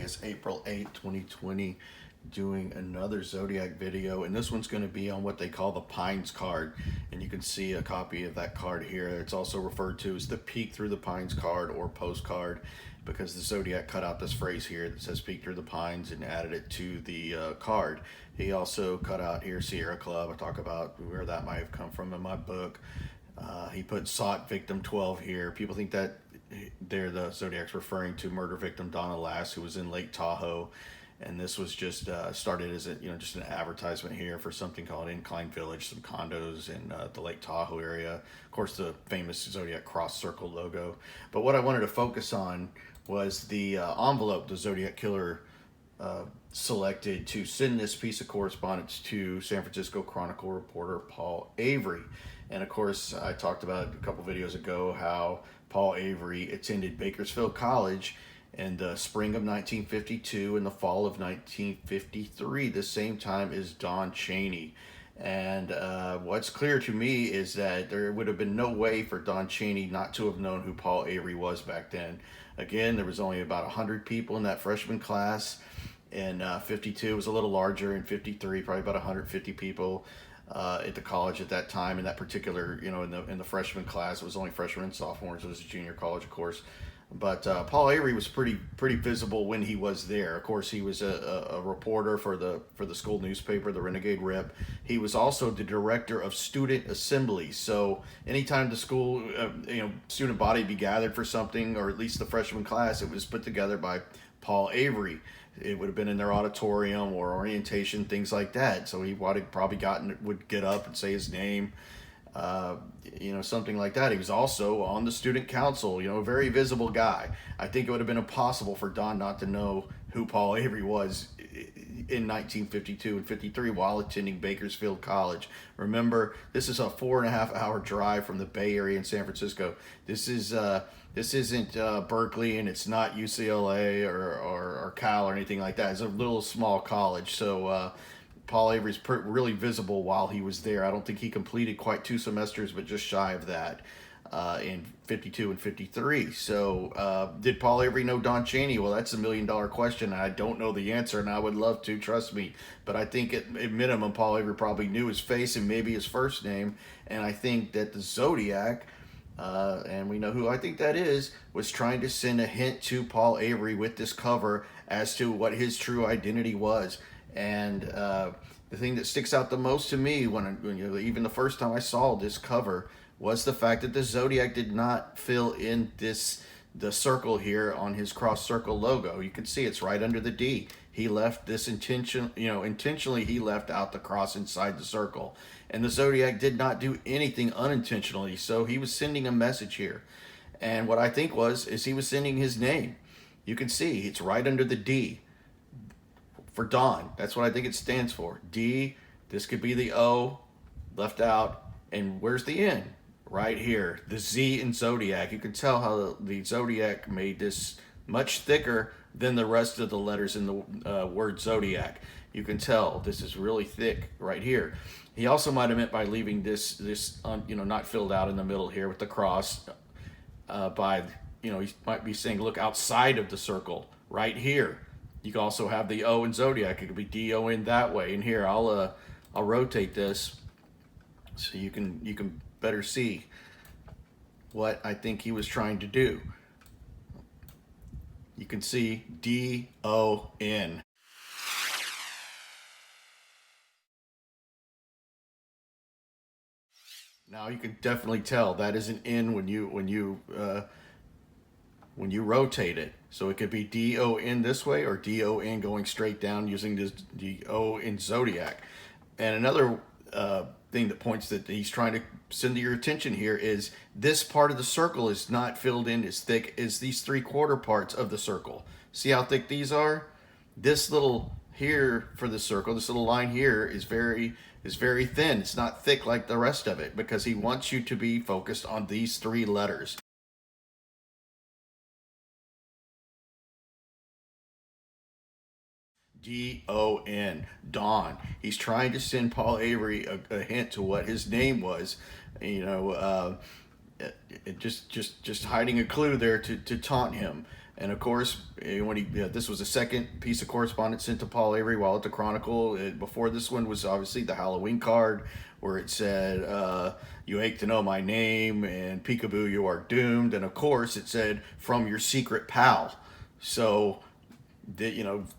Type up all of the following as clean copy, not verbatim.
It's April 8th, 2020, doing another Zodiac video, and this one's going to be on what they call the Pines card, and you can see a copy of that card here. It's also referred to as the Peek Through the Pines card or postcard, because the Zodiac cut out this phrase here that says Peek Through the Pines and added it to the card. He also cut out here Sierra Club. I talk about where that might have come from in my book. He put Sought Victim 12 here. People think that the Zodiac's referring to murder victim Donna Lass, who was in Lake Tahoe, and this was just started as just an advertisement here for something called Incline Village, some condos in the Lake Tahoe area. Of course, the famous Zodiac cross circle logo. But what I wanted to focus on was the envelope the Zodiac killer selected to send this piece of correspondence to San Francisco Chronicle reporter Paul Avery. And of course, I talked about a couple videos ago how Paul Avery attended Bakersfield College in the spring of 1952 and the fall of 1953, the same time as Don Chaney. And what's clear to me is that there would have been no way for Don Chaney not to have known who Paul Avery was back then. Again, there was only about 100 people in that freshman class. In 52, it was a little larger. In 53, probably about 150 people at the college at that time. In that particular, in the freshman class, it was only freshmen and sophomores. It was a junior college, of course. But Paul Avery was pretty visible when he was there. Of course, he was a reporter for the school newspaper, the Renegade Rep. He was also the director of student assemblies. So anytime the school, student body be gathered for something, or at least the freshman class, it was put together by Paul Avery. It would have been in their auditorium or orientation, things like that. So he would get up and say his name, something like that. He was also on the student council, a very visible guy. I think it would have been impossible for Don not to know who Paul Avery was in 1952 and 53 while attending Bakersfield College. Remember, this is a 4.5-hour drive from the Bay Area in San Francisco. This isn't Berkeley, and it's not UCLA or Cal or anything like that. It's a little small college. So Paul Avery's really visible while he was there. I don't think he completed quite 2 semesters, but just shy of that in 52 and 53. So did Paul Avery know Don Chaney? Well, that's $1 million question. I don't know the answer, and I would love to, trust me. But I think at minimum, Paul Avery probably knew his face and maybe his first name. And I think that the Zodiac, and we know who I think that is, was trying to send a hint to Paul Avery with this cover as to what his true identity was. And the thing that sticks out the most to me even the first time I saw this cover was the fact that the Zodiac did not fill in the circle here on his cross circle logo. You can see it's right under the D. He left this intentionally he left out the cross inside the circle. And the Zodiac did not do anything unintentionally, so he was sending a message here. And what I think is he was sending his name. You can see it's right under the D for Don. That's what I think it stands for. D, this could be the O, left out, and where's the N? Right here, the Z in Zodiac. You can tell how the Zodiac made this much thicker than the rest of the letters in the word Zodiac. You can tell this is really thick right here. He also might have meant by leaving this not filled out in the middle here with the cross he might be saying look outside of the circle right here. You can also have the O in Zodiac. It could be D-O-N that way. And here I'll rotate this so you can better see what I think he was trying to do. You can see D-O-N. Now you can definitely tell that is an N when you rotate it. So it could be D-O-N this way or D-O-N going straight down using this D-O in Zodiac. And another thing that points that he's trying to send to your attention here is this part of the circle is not filled in as thick as these 3/4 parts of the circle. See how thick these are? This little here for the circle, this little line here is very thin. It's not thick like the rest of it because he wants you to be focused on these 3 letters. D-O-N, Don. He's trying to send Paul Avery a hint to what his name was. Just hiding a clue there to taunt him. And of course, when this was the second piece of correspondence sent to Paul Avery while at the Chronicle. Before this one was obviously the Halloween card, where it said, "You ache to know my name," and "Peekaboo, you are doomed." And of course, it said, "From your secret pal." So,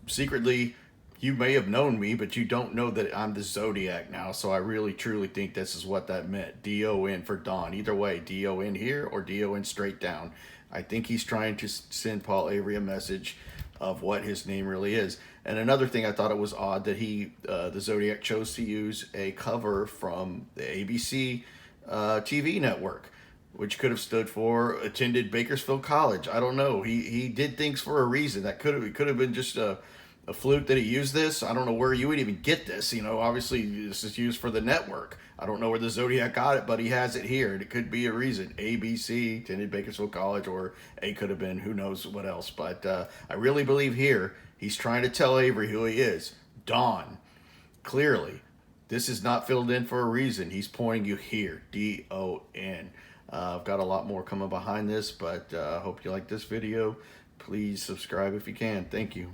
secretly, you may have known me, but you don't know that I'm the Zodiac now. So I really, truly think this is what that meant. D-O-N for Dawn. Either way, D-O-N here or D-O-N straight down. I think he's trying to send Paul Avery a message of what his name really is. And another thing, I thought it was odd that the Zodiac chose to use a cover from the ABC TV network, which could have stood for attended Bakersfield College. I don't know. He did things for a reason. That could have been just a fluke that he used this. I don't know where you would even get this. Obviously this is used for the network. I don't know where the Zodiac got it, but he has it here, and it could be a reason. ABC, attended Bakersfield College, or A could have been who knows what else. But I really believe here he's trying to tell Avery who he is. Dawn. Clearly, this is not filled in for a reason. He's pointing you here. D-O-N. I've got a lot more coming behind this, but I hope you like this video. Please subscribe if you can. Thank you.